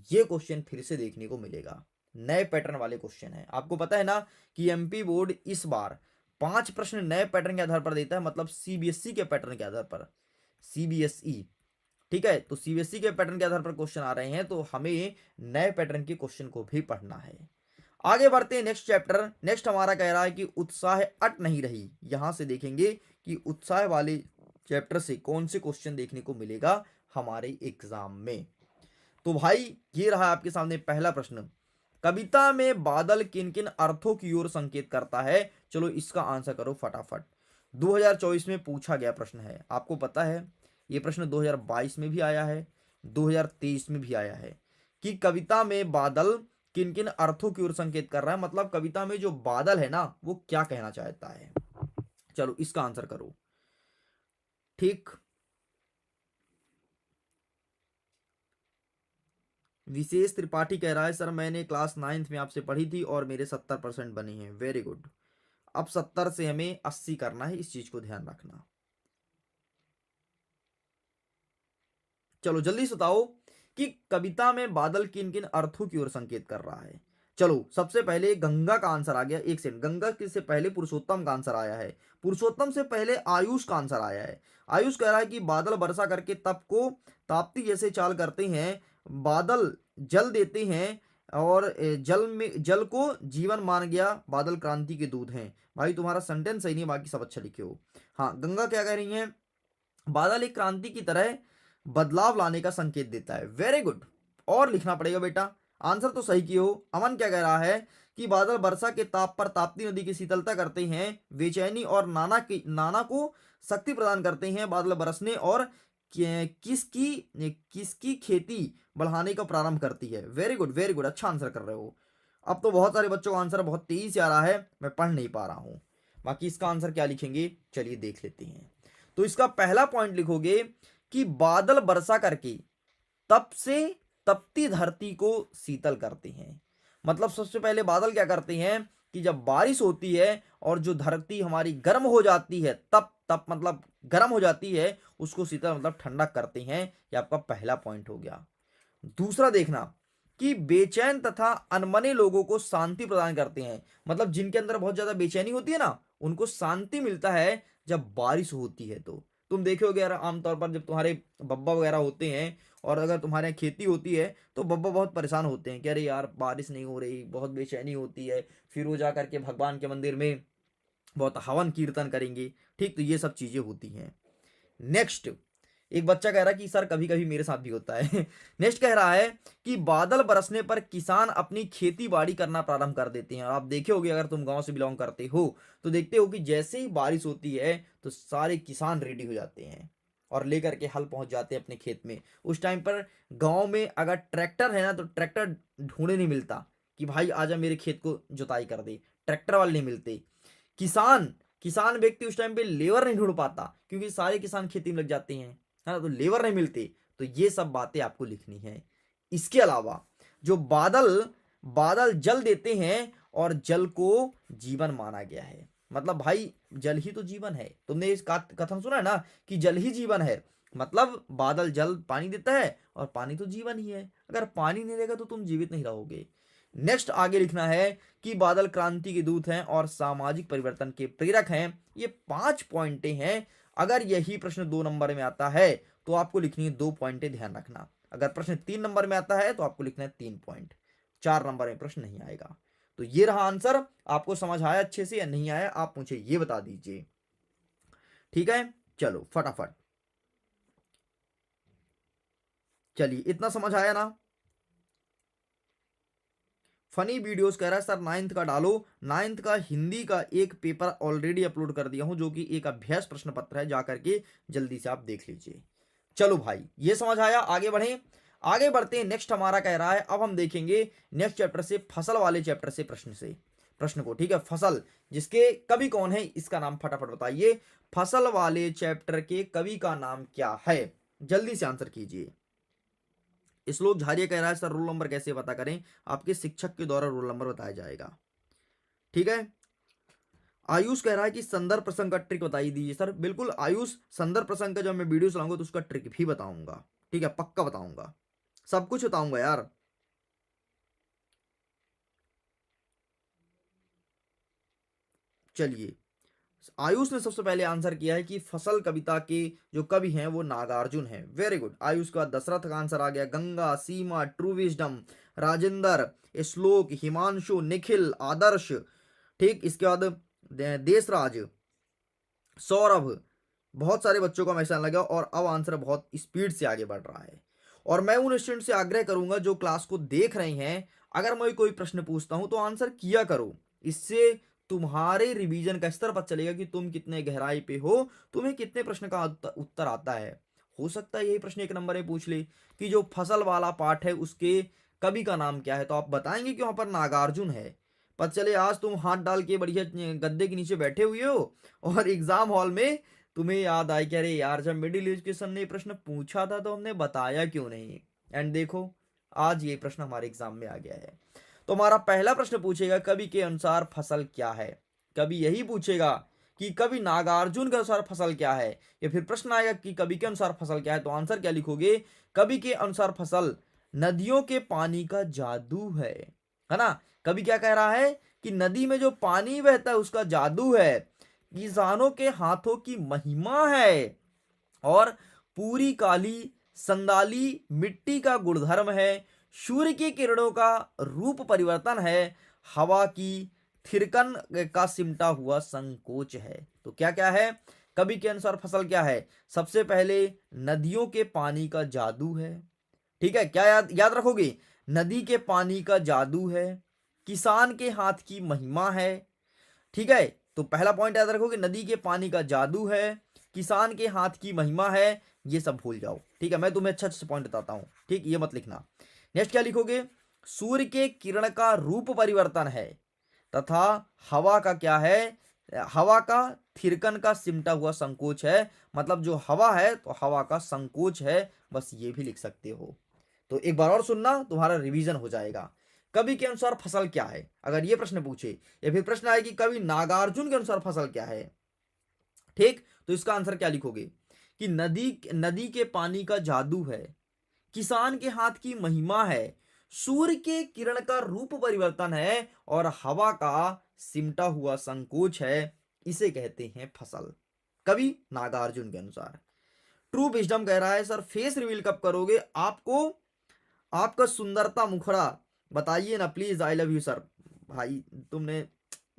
Speaker 1: ये क्वेश्चन फिर से देखने को मिलेगा। नए पैटर्न वाले क्वेश्चन है। आपको पता है ना कि एमपी बोर्ड इस बार 5 प्रश्न नए पैटर्न के आधार पर देता है, मतलब सीबीएसई के पैटर्न के आधार पर। सीबीएसई, ठीक है, तो सीबीएसई के पैटर्न के आधार पर क्वेश्चन आ रहे हैं, तो हमें नए पैटर्न के क्वेश्चन को भी पढ़ना है। आगे बढ़ते हैं नेक्स्ट चैप्टर। नेक्स्ट हमारा कह रहा है कि उत्साह अट नहीं रही। यहां से देखेंगे कि उत्साह वाले चैप्टर से कौन से क्वेश्चन देखने को मिलेगा हमारे एग्जाम में। तो भाई ये रहा आपके सामने पहला प्रश्न, कविता में बादल किन किन अर्थों की ओर संकेत करता है? चलो इसका आंसर करो फटाफट। 2024 में पूछा गया प्रश्न है, आपको पता है ये प्रश्न 2022 में भी आया है, 2023 में भी आया है कि कविता में बादल किन किन अर्थों की ओर संकेत कर रहा है, मतलब कविता में जो बादल है ना वो क्या कहना चाहता है। चलो इसका आंसर करो। ठीक, विशेष त्रिपाठी कह रहा है सर मैंने क्लास 9th में आपसे पढ़ी थी और मेरे 70% बने हैं। Very good. अब 70 से हमें 80 करना है, इस चीज को ध्यान रखना। चलो जल्दी से बताओ कि कविता में बादल किन किन अर्थों की ओर संकेत कर रहा है। चलो सबसे पहले गंगा का आंसर आ गया। एक सेकंड, गंगा के से पहले पुरुषोत्तम का आंसर आया है, पुरुषोत्तम से पहले आयुष का आंसर आया है। आयुष कह रहा है कि बादल वर्षा करके तप को ताप्ती जैसे चाल करते हैं, बादल जल देते हैं और जल में जल को जीवन मान गया, बादल क्रांति के दूत हैं। भाई तुम्हारा सेंटेंस सही नहीं, बाकी सब अच्छा लिखे हो। हाँ, गंगा क्या कह रही है, बादल एक क्रांति की तरह बदलाव लाने का संकेत देता है। वेरी गुड, और लिखना पड़ेगा बेटा, आंसर तो सही किए हो। अमन क्या कह रहा है कि बादल वर्षा के ताप पर ताप्ती नदी की शीतलता करते हैं, बेचैनी और नाना को शक्ति प्रदान करते हैं, बादल बरसने और किसकी किसकी खेती बढ़ाने का प्रारंभ करती है। वेरी गुड वेरी गुड, अच्छा आंसर कर रहे हो। अब तो बहुत सारे बच्चों का आंसर बहुत तेजी से आ रहा है, मैं पढ़ नहीं पा रहा हूं। बाकी इसका आंसर क्या लिखेंगे, चलिए देख लेते हैं। तो इसका पहला पॉइंट लिखोगे कि बादल वर्षा करके तप से तपती धरती को शीतल करते हैं। मतलब सबसे पहले बादल क्या करते हैं कि जब बारिश होती है और जो धरती हमारी गर्म हो जाती है, तप तप मतलब गर्म हो जाती है, उसको शीतल मतलब ठंडा करते हैं। ये आपका पहला पॉइंट हो गया। दूसरा देखना कि बेचैन तथा अनमने लोगों को शांति प्रदान करते हैं, मतलब जिनके अंदर बहुत ज्यादा बेचैनी होती है ना, उनको शांति मिलता है जब बारिश होती है। तो तुम देखोगे यार आमतौर पर जब तुम्हारे बब्बा वगैरह होते हैं और अगर तुम्हारे यहाँ खेती होती है तो बब्बा बहुत परेशान होते हैं कि अरे यार बारिश नहीं हो रही, बहुत बेचैनी होती है। फिर वो जा करके भगवान के मंदिर में बहुत हवन कीर्तन करेंगे। ठीक, तो ये सब चीजें होती हैं। नेक्स्ट, एक बच्चा कह रहा है कि सर कभी कभी मेरे साथ भी होता है। नेक्स्ट कह रहा है कि बादल बरसने पर किसान अपनी खेती बाड़ी करना प्रारंभ कर देते हैं। और आप देखे होगे अगर तुम गांव से बिलोंग करते हो तो देखते हो कि जैसे ही बारिश होती है तो सारे किसान रेडी हो जाते हैं और लेकर के हल पहुंच जाते हैं अपने खेत में। उस टाइम पर गांव में अगर ट्रैक्टर है ना तो ट्रैक्टर ढूंढे नहीं मिलता कि भाई आजा मेरे खेत को जुताई कर दे, ट्रैक्टर वाले नहीं मिलते। किसान किसान व्यक्ति उस टाइम पे लेबर नहीं ढूंढ पाता क्योंकि सारे किसान खेती में लग जाते हैं, है ना, तो लेबर नहीं मिलते। तो ये सब बातें आपको लिखनी है। इसके अलावा जो बादल बादल जल देते हैं और जल को जीवन माना गया है, मतलब भाई जल ही तो जीवन है। तुमने इस कथन सुना है ना कि जल ही जीवन है, मतलब बादल जल पानी देता है और पानी तो जीवन ही है। अगर पानी नहीं रहेगा तो तुम जीवित नहीं रहोगे। नेक्स्ट आगे लिखना है कि बादल क्रांति के दूत हैं और सामाजिक परिवर्तन के प्रेरक हैं। ये 5 पॉइंटें हैं। अगर यही प्रश्न 2 नंबर में आता है तो आपको लिखनी है 2 पॉइंटें, ध्यान रखना। अगर प्रश्न 3 नंबर में आता है तो आपको लिखना है 3 पॉइंट। 4 नंबर में प्रश्न नहीं आएगा। तो ये रहा आंसर। आपको समझ आया अच्छे से या नहीं आया आप मुझे ये बता दीजिए। ठीक है, चलो फटाफट, चलिए इतना समझ आया ना। फनी वीडियोस कह रहा है सर 9th का डालो। 9th का हिंदी का एक पेपर ऑलरेडी अपलोड कर दिया हूं जो कि एक अभ्यास प्रश्न पत्र है, जाकर के जल्दी से आप देख लीजिए। चलो भाई ये समझ आया, आगे बढ़े। आगे बढ़ते हैं। नेक्स्ट हमारा कह रहा है, अब हम देखेंगे नेक्स्ट चैप्टर से, फसल वाले चैप्टर से प्रश्न को। ठीक है, फसल जिसके कवि कौन है इसका नाम फटाफट बताइए। फसल वाले चैप्टर के कवि का नाम क्या है, जल्दी से आंसर कीजिए। श्लोक झारिया कह रहा है सर रोल नंबर कैसे पता करें, आपके शिक्षक के द्वारा रोल नंबर बताया जाएगा। ठीक है, आयुष कह रहा है कि संदर्भ प्रसंग का ट्रिक बताइए दीजिए। सर बिल्कुल आयुष, संदर्भ प्रसंग का जब मैं वीडियो चलाऊंगा तो उसका ट्रिक भी बताऊंगा, ठीक है, पक्का बताऊंगा, सब कुछ बताऊंगा यार। चलिए, आयुष ने सबसे पहले आंसर किया है कि फसल कविता के जो कवि हैं वो नागार्जुन हैं। Very good. आयुष का दशरथ का आंसर आ गया, गंगा, सीमा, ट्रू विजडम, राजेंद्र, श्लोक, हिमांशु, निखिल, आदर्श, ठीक। इसके बाद देशराज, सौरभ, बहुत सारे बच्चों का मैसेज लगा और अब आंसर बहुत स्पीड से आगे बढ़ रहा है। और मैं उन स्टूडेंट से आग्रह करूंगा जो क्लास को देख रहे हैं, अगर मैं कोई प्रश्न पूछता हूं तो आंसर किया करो। इससे तुम्हारे रिवीजन का स्तर पता चलेगा कि तुम कितने गहराई पे हो, तुम्हें कितने प्रश्न का उत्तर आता है। हो सकता है यही प्रश्न एक नंबर में पूछ ले कि जो फसल वाला पाठ है उसके कवि का नाम क्या है, तो आप बताएंगे कि वहां पर नागार्जुन है। पता चले आज तुम हाथ डाल के बढ़िया गद्दे के नीचे बैठे हुए हो और एग्जाम हॉल में तुम्हें याद आए कि अरे यार जब मिडिल एजुकेशन ने प्रश्न पूछा था तो हमने बताया क्यों नहीं। एंड देखो आज ये प्रश्न हमारे एग्जाम में आ गया है। तो हमारा पहला प्रश्न पूछेगा कवि के अनुसार फसल क्या है। कवि यही पूछेगा कि कवि नागार्जुन के अनुसार फसल क्या है, या फिर प्रश्न आएगा कि कवि के अनुसार फसल क्या है, तो आंसर क्या लिखोगे। कवि के अनुसार फसल नदियों के पानी का जादू है ना। कवि क्या कह रहा है कि नदी में जो पानी बहता है उसका जादू है, किसानों के हाथों की महिमा है, और पूरी काली संदाली मिट्टी का गुणधर्म है, सूर्य की किरणों का रूप परिवर्तन है, हवा की थिरकन का सिमटा हुआ संकोच है। तो क्या क्या है कवि के अनुसार फसल क्या है। सबसे पहले नदियों के पानी का जादू है, ठीक है, क्या याद याद रखोगे, नदी के पानी का जादू है, किसान के हाथ की महिमा है, ठीक है। तो पहला पॉइंट याद रखो कि नदी के पानी का जादू है, किसान के हाथ की महिमा है, ये सब भूल जाओ, ठीक है। मैं तुम्हें अच्छा अच्छा पॉइंट बताता हूं, ठीक, ये मत लिखना। नेक्स्ट क्या लिखोगे, सूर्य के किरण का रूप परिवर्तन है, तथा हवा का क्या है, हवा का थिरकन का सिमटा हुआ संकोच है। मतलब जो हवा है तो हवा का संकोच है, बस ये भी लिख सकते हो। तो एक बार और सुनना, तुम्हारा रिवीजन हो जाएगा। कवि के अनुसार फसल क्या है, अगर ये प्रश्न पूछे, या फिर प्रश्न आए कि कवि नागार्जुन के अनुसार फसल क्या है, ठीक, तो इसका आंसर क्या लिखोगे कि नदी नदी के पानी का जादू है, किसान के हाथ की महिमा है, सूर्य के किरण का रूप परिवर्तन है, और हवा का सिमटा हुआ संकोच है, इसे कहते हैं फसल। कवि नागार्जुन के अनुसार। ट्रू विजडम कह रहा है सर फेस रिवील कब करोगे, आपको आपका सुंदरता मुखड़ा बताइए ना please. I love you sir. भाई तुमने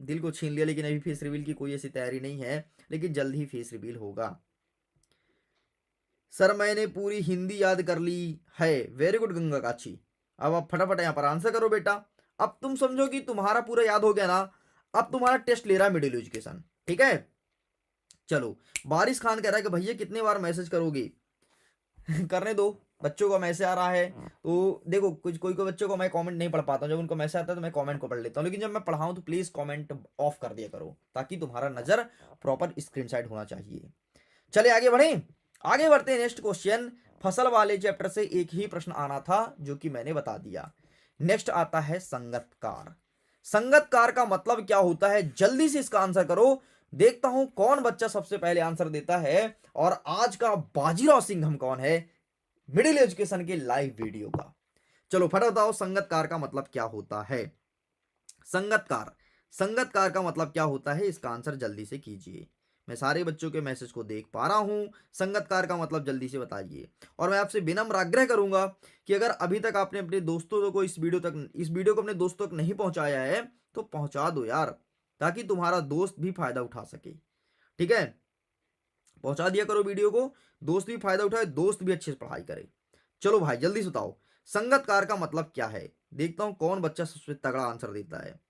Speaker 1: दिल को छीन लिया, लेकिन अभी फेस रिवील की कोई ऐसी तैयारी नहीं है, लेकिन जल्द ही फेस रिवील होगा। सर मैंने पूरी हिंदी याद कर ली है। वेरी गुड गंगा काची। अब आप फटाफट यहाँ पर आंसर करो बेटा। अब तुम समझो कि तुम्हारा पूरा याद हो गया ना। अब तुम्हारा टेस्ट ले रहा है मिडिल एजुकेशन, ठीक है। चलो, बारिश खान कह रहा है कि भैया कितने बार मैसेज करोगे करने दो, बच्चों का मैसेज आ रहा है। तो देखो कुछ कोई कोई बच्चों को मैं कमेंट नहीं पढ़ पाता हूँ, जब उनको मैसेज आता है तो मैं कमेंट को पढ़ लेता हूँ, लेकिन जब मैं पढ़ाऊँ तो प्लीज कमेंट ऑफ कर दिया करो, ताकि तुम्हारा नजर प्रॉपर स्क्रीन साइड होना चाहिए। चले आगे बढ़े, आगे बढ़ते हैं। नेक्स्ट क्वेश्चन, फसल वाले चैप्टर से एक ही प्रश्न आना था जो कि मैंने बता दिया। नेक्स्ट आता है संगतकार। संगतकार का मतलब क्या होता है, जल्दी से इसका आंसर करो। देखता हूं कौन बच्चा सबसे पहले आंसर देता है, और आज का बाजीराव सिंह हम कौन है मिडिल एजुकेशन के लाइव वीडियो का। चलो फटाफट बताओ संगतकार का मतलब क्या होता है। संगतकार, संगतकार का मतलब क्या होता है, इसका आंसर जल्दी से कीजिए। मैं सारे बच्चों के मैसेज को देख पा रहा हूं, संगतकार का मतलब जल्दी से बताइए। और मैं आपसे विनम्र आग्रह करूंगा कि अगर अभी तक आपने अपने दोस्तों को इस वीडियो को अपने दोस्तों तक नहीं पहुंचाया है तो पहुंचा दो यार, ताकि तुम्हारा दोस्त भी फायदा उठा सके, ठीक है। पहुंचा दिया करो वीडियो को, दोस्त भी फायदा उठाए, दोस्त भी अच्छे से पढ़ाई करे। चलो भाई जल्दी से बताओ संगतकार का मतलब क्या है। देखता हूं कौन बच्चा सबसे तगड़ा आंसर देता है।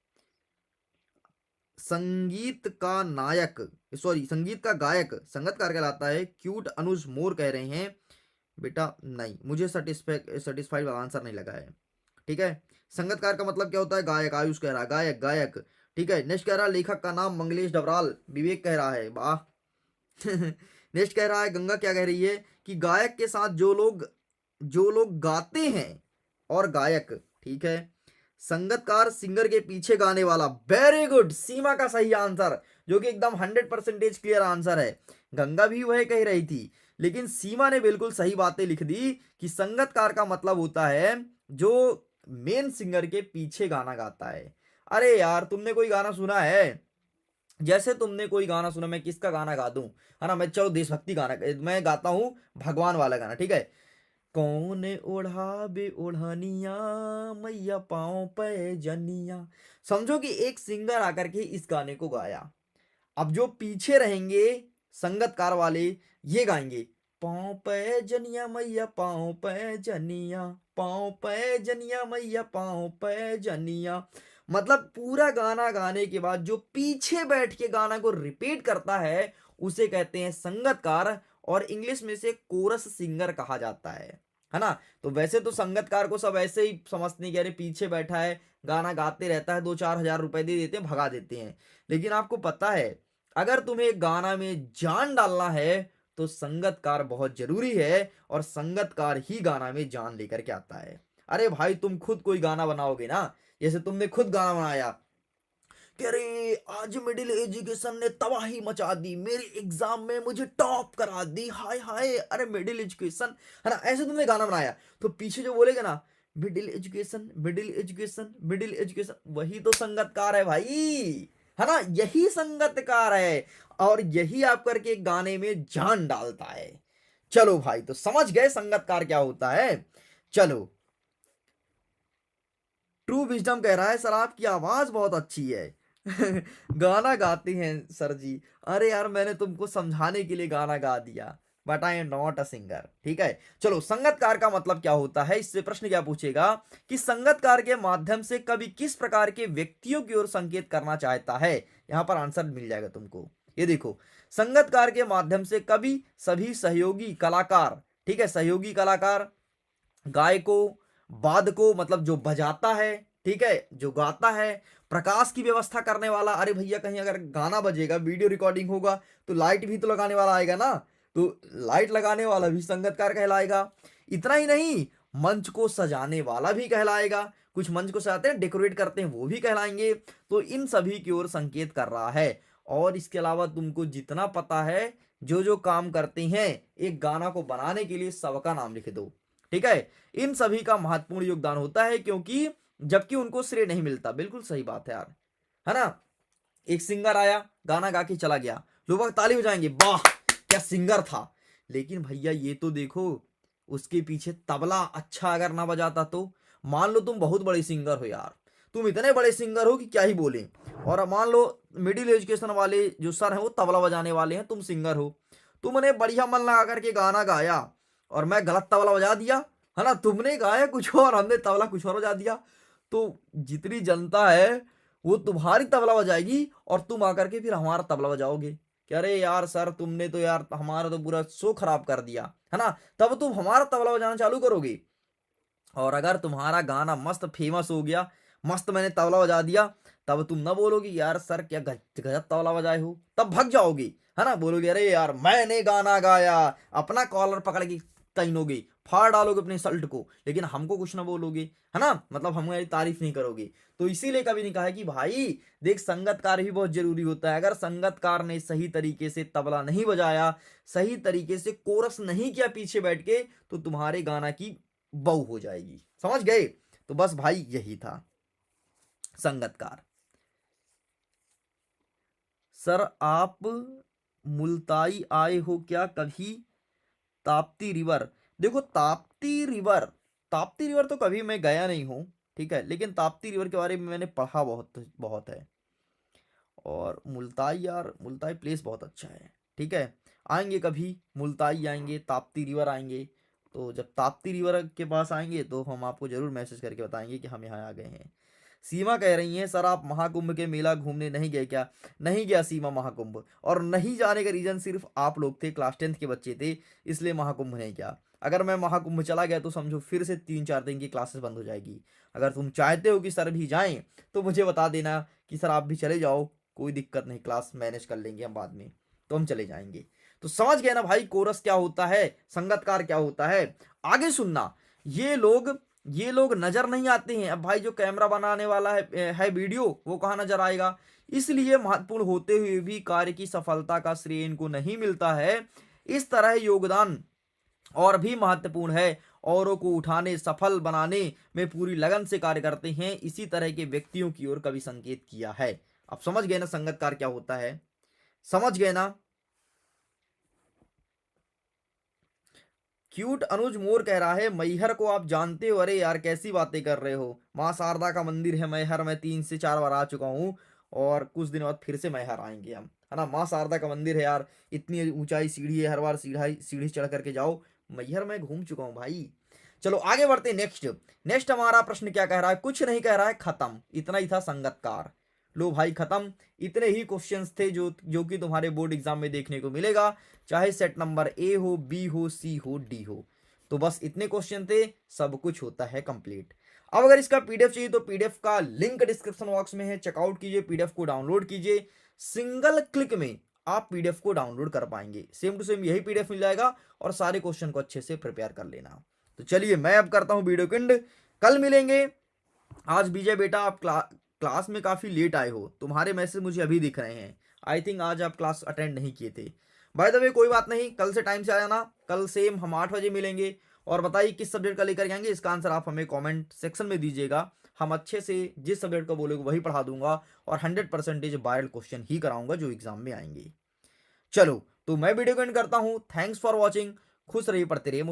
Speaker 1: संगीत का नायक, सॉरी संगीत का गायक संगतकार कहलाता है, क्यूट अनुज मोर कह रहे हैं। बेटा नहीं, मुझे सेटिस्फाइड वाला आंसर नहीं लगा है, ठीक है। संगतकार का मतलब क्या होता है, गायक। आयुष कह रहा है गायक गायक, ठीक है। नेक्स्ट कह रहा है लेखक का नाम मंगलेश डबराल, विवेक कह रहा है वाह नेक्स्ट कह रहा है गंगा क्या कह रही है कि गायक के साथ जो लोग गाते हैं और गायक, ठीक है। संगतकार सिंगर के पीछे गाने वाला। वेरी गुड, सीमा का सही आंसर, जो कि एकदम 100% क्लियर आंसर है। गंगा भी वह कह रही थी, लेकिन सीमा ने बिल्कुल सही बातें लिख दी कि संगतकार का मतलब होता है जो मेन सिंगर के पीछे गाना गाता है। अरे यार, तुमने कोई गाना सुना है? जैसे तुमने कोई गाना सुना, मैं किसका गाना गा दूं, है ना? मैं चलो देशभक्ति गाना मैं गाता हूं, भगवान वाला गाना, ठीक है। कौन ओढ़ाबे ओढ़निया, मैया पाँव पे जनिया। समझो कि एक सिंगर आकर के इस गाने को गाया। अब जो पीछे रहेंगे संगतकार वाले, ये गाएंगे पाँव पे जनिया मैया पाँव पे जनिया, पाँव पे जनिया मैया पाँव पे जनिया। मतलब पूरा गाना गाने के बाद जो पीछे बैठ के गाना को रिपीट करता है उसे कहते हैं संगतकार, और इंग्लिश में से कोरस सिंगर कहा जाता है ना? तो वैसे तो संगतकार को सब ऐसे ही समझते हैं कि अरे पीछे बैठा है, गाना गाते रहता है, 2-4 हज़ार रुपए दे देते हैं, भगा देते हैं। लेकिन आपको पता है, अगर तुम्हें गाना में जान डालना है तो संगतकार बहुत जरूरी है, और संगतकार ही गाना में जान लेकर के आता है। अरे भाई, तुम खुद कोई गाना बनाओगे ना, जैसे तुमने खुद गाना बनाया कि अरे आज मिडिल एजुकेशन ने तबाही मचा दी, मेरे एग्जाम में मुझे टॉप करा दी, हाय हाय, अरे मिडिल एजुकेशन, है ना? ऐसे तुमने गाना बनाया तो पीछे जो बोलेगा ना, middle education middle education middle education, वही तो संगतकार है भाई, है ना? यही संगतकार है, और यही आप करके गाने में जान डालता है। चलो भाई, तो समझ गए संगतकार क्या होता है। चलो, ट्रू विजडम कह रहा है सर आपकी आवाज बहुत अच्छी है। गाना गाते हैं सर जी। अरे यार, मैंने तुमको समझाने के लिए गाना गा दिया, but I am not a singer, ठीक है। चलो, संगतकार का मतलब क्या होता है, इससे प्रश्न क्या पूछेगा कि संगतकार के माध्यम से कवि किस प्रकार के व्यक्तियों की ओर संकेत करना चाहता है। यहां पर आंसर मिल जाएगा तुमको। ये देखो, संगतकार के माध्यम से कवि सभी सहयोगी कलाकार, ठीक है, सहयोगी कलाकार, गायकों, वादकों मतलब जो बजाता है, ठीक है, जो गाता है, प्रकाश की व्यवस्था करने वाला, अरे भैया कहीं अगर गाना बजेगा, वीडियो रिकॉर्डिंग होगा तो लाइट भी तो लगाने वाला आएगा ना, तो लाइट लगाने वाला भी संगतकार कहलाएगा। इतना ही नहीं, मंच को सजाने वाला भी कहलाएगा, कुछ मंच को सजाते हैं, डेकोरेट करते हैं, वो भी कहलाएंगे। तो इन सभी की ओर संकेत कर रहा है। और इसके अलावा तुमको जितना पता है, जो जो काम करते हैं एक गाना को बनाने के लिए, सबका नाम लिख दो, ठीक है। इन सभी का महत्वपूर्ण योगदान होता है, क्योंकि जबकि उनको श्रेय नहीं मिलता। बिल्कुल सही बात है यार, है ना? एक सिंगर आया, गाना गा के चला गया, लोग ताली बजाएंगे, वाह क्या सिंगर था। लेकिन भैया ये तो देखो, उसके पीछे तबला अच्छा अगर ना बजाता तो। मान लो तुम बहुत बड़े सिंगर हो यार, तुम इतने बड़े सिंगर हो कि क्या ही बोले, और मान लो मिडिल एजुकेशन वाले जो सर हैं वो तबला बजाने वाले हैं, तुम सिंगर हो, तुमने बढ़िया मन लगा करके गाना गाया और मैं गलत तबला बजा दिया, है ना? तुमने गाया कुछ और, हमने तबला कुछ और बजा दिया, तो जितनी जनता है वो तुम्हारी तबला बजाएगी, और तुम आकर के फिर हमारा तबला बजाओगे कि अरे यार सर, तुमने तो यार हमारा तो पूरा शो खराब कर दिया, है ना? तब तुम हमारा तबला बजाना चालू करोगे। और अगर तुम्हारा गाना मस्त फेमस हो गया, मस्त मैंने तबला बजा दिया, तब तुम ना बोलोगे यार सर क्या गजब तबला बजाए हो, तब भग जाओगे, है ना? बोलोगे अरे यार मैंने गाना गाया, अपना कॉलर पकड़ के तैनोगे, फाड़ डालोगे अपने शर्ट को, लेकिन हमको कुछ ना बोलोगे, है ना? मतलब हमारी तारीफ नहीं करोगे। तो इसीलिए कभी नहीं कहा है कि भाई देख, संगतकार भी बहुत जरूरी होता है। अगर संगतकार ने सही तरीके से तबला नहीं बजाया, सही तरीके से कोरस नहीं किया पीछे बैठ के, तो तुम्हारे गाना की बहू हो जाएगी। समझ गए? तो बस भाई यही था संगतकार। सर आप मुल्ताई आए हो क्या कभी? ताप्ती रिवर, देखो ताप्ती रिवर तो कभी मैं गया नहीं हूं, ठीक है, लेकिन ताप्ती रिवर के बारे में मैंने पढ़ा बहुत बहुत है। और मुल्ताई, यार मुल्ताई प्लेस बहुत अच्छा है, ठीक है। आएंगे कभी, मुल्ताई आएंगे, ताप्ती रिवर आएंगे, तो जब ताप्ती रिवर के पास आएंगे तो हम आपको जरूर मैसेज करके बताएंगे कि हम यहाँ आ गए हैं। सीमा कह रही हैं सर आप महाकुंभ के मेला घूमने नहीं गए क्या? नहीं गया सीमा महाकुंभ, और नहीं जाने का रीजन सिर्फ आप लोग थे, क्लास 10th के बच्चे थे, इसलिए महाकुंभ नहीं गया। अगर मैं महाकुंभ चला गया तो समझो फिर से 3-4 दिन की क्लासेस बंद हो जाएगी। अगर तुम चाहते हो कि सर भी जाएं तो मुझे बता देना कि सर आप भी चले जाओ, कोई दिक्कत नहीं, क्लास मैनेज कर लेंगे हम बाद में, तो हम चले जाएंगे। तो समझ गए ना भाई, कोरस क्या होता है, संगतकार क्या होता है। आगे सुनना, ये लोग ये लोग नजर नहीं आते हैं। अब भाई जो कैमरा बनाने वाला है वीडियो, वो कहाँ नजर आएगा। इसलिए महत्वपूर्ण होते हुए भी कार्य की सफलता का श्रेय इनको नहीं मिलता है। इस तरह योगदान और भी महत्वपूर्ण है, औरों को उठाने सफल बनाने में पूरी लगन से कार्य करते हैं, इसी तरह के व्यक्तियों की ओर कवि संकेत किया है। अब समझ गए ना संगतकार क्या होता है, समझ गए ना। क्यूट अनुज मोर कह रहा है मैहर को आप जानते हो। अरे यार कैसी बातें कर रहे हो, माँ शारदा का मंदिर है मैहर, मैं 3 से 4 बार आ चुका हूँ और कुछ दिन बाद फिर से मैहर आएंगे हम, है ना। माँ शारदा का मंदिर है यार, इतनी ऊंचाई सीढ़ी है, हर बार सीढ़ी सीढ़ी चढ़ करके जाओ। मैहर मैं घूम चुका हूँ भाई। चलो आगे बढ़ते हैं। नेक्स्ट नेक्स्ट हमारा प्रश्न क्या कह रहा है, कुछ नहीं कह रहा है, खत्म, इतना ही था संगतकार। लो भाई खत्म, इतने ही क्वेश्चंस थे जो जो कि तुम्हारे बोर्ड एग्जाम में देखने को मिलेगा, चाहे सेट नंबर ए हो, बी हो, सी हो, डी हो। तो बस इतने क्वेश्चन थे, सब कुछ होता है कंप्लीट। अब अगर इसका पीडीएफ चाहिए तो पीडीएफ का लिंक डिस्क्रिप्शन बॉक्स में है, चेकआउट कीजिए, पीडीएफ को डाउनलोड कीजिए। सिंगल क्लिक में आप पीडीएफ को डाउनलोड कर पाएंगे, सेम टू सेम यही पीडीएफ मिल जाएगा और सारे क्वेश्चन को अच्छे से प्रिपेयर कर लेना। तो चलिए मैं अब करता हूं वीडियो एंड, कल मिलेंगे। आज विजय बेटा आप क्लास में काफी लेट आए हो, तुम्हारे मैसेज मुझे अभी दिख रहे हैं। आई थिंक आज आप क्लास अटेंड नहीं किए थे। बाय द वे कोई बात नहीं, कल से टाइम से आ जाना, कल सेम हम 8 बजे मिलेंगे। और बताइए किस सब्जेक्ट का लेकर आएंगे, इसका आंसर आप हमें कमेंट सेक्शन में दीजिएगा। हम अच्छे से जिस सब्जेक्ट का बोलेंगे वही पढ़ा दूंगा और 100% वायरल क्वेश्चन ही कराऊंगा जो एग्जाम में आएंगे। चलो तो मैं वीडियो को एंड करता हूँ, थैंक्स फॉर वॉचिंग, खुश रहिए, पढ़ते रहिए।